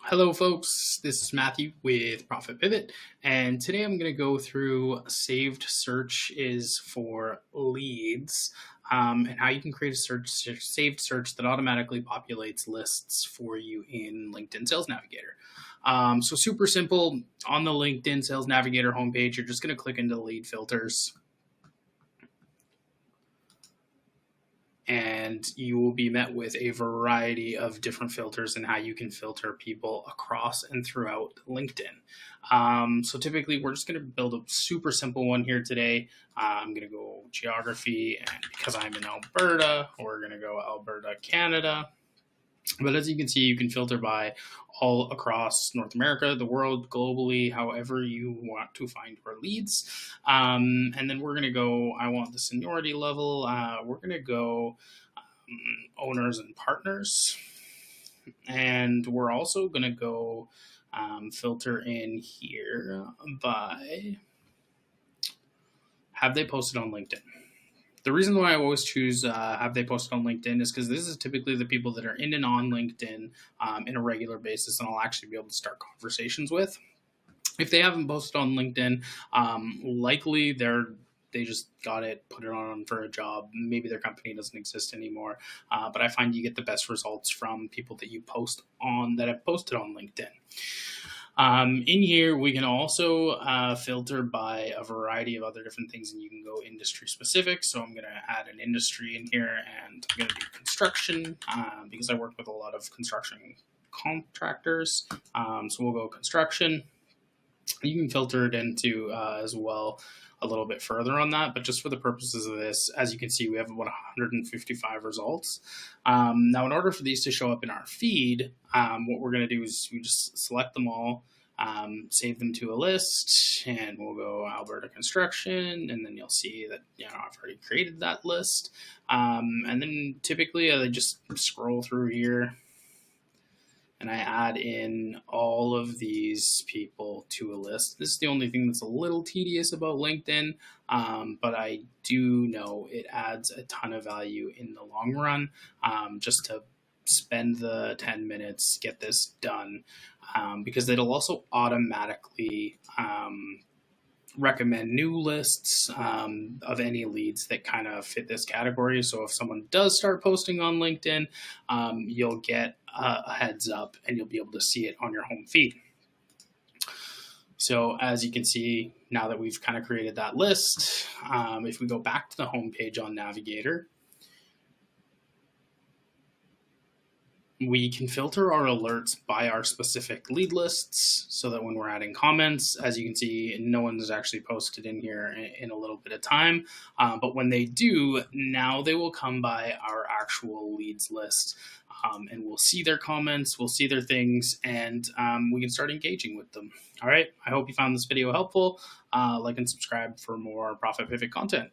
Hello, folks. This is Matthew with Profit Pivot, and today I'm going to go through saved search is for leads, and how you can create a saved search that automatically populates lists for you in LinkedIn Sales Navigator. So super simple. On the LinkedIn Sales Navigator homepage, you're just going to click into the lead filters. And you will be met with a variety of different filters and how you can filter people across and throughout LinkedIn. So typically, we're just going to build a super simple one here today. I'm going to go geography, and because I'm in Alberta, we're going to go Alberta, Canada. But as you can see, you can filter by all across North America, the world, globally, however you want to find your leads. And then we're going to go, I want the seniority level. We're going to go owners and partners. And we're also going to go filter in here by have they posted on LinkedIn. The reason why I always choose have they posted on LinkedIn is because this is typically the people that are in and on LinkedIn in a regular basis, and I'll actually be able to start conversations with. If they haven't posted on LinkedIn, likely they just got it, put it on for a job. Maybe their company doesn't exist anymore. But I find you get the best results from people that you post on that have posted on LinkedIn. In here, we can also filter by a variety of other different things, and you can go industry specific. So I'm going to add an industry in here, and I'm going to do construction because I work with a lot of construction contractors. So we'll go construction. You can filter it into as well a little bit further on that, but just for the purposes of this, as you can see, we have about 155 results. Now, in order for these to show up in our feed, what we're going to do is we just select them all, save them to a list, and we'll go Alberta Construction, and then you'll see that I've already created that list. And then typically I just scroll through here, and I add in all of these people to a list. This is the only thing that's a little tedious about LinkedIn, but I do know it adds a ton of value in the long run, just to spend the 10 minutes, get this done, because it'll also automatically recommend new lists of any leads that kind of fit this category. So if someone does start posting on LinkedIn, you'll get a heads up and you'll be able to see it on your home feed. So as you can see, now that we've kind of created that list, if we go back to the home page on Navigator, we can filter our alerts by our specific lead lists so that when we're adding comments, as you can see, no one's actually posted in here in a little bit of time. But when they do, now they will come by our actual leads list, and we'll see their comments, we'll see their things, and we can start engaging with them. All right, I hope you found this video helpful. Like and subscribe for more Profit Pivot content.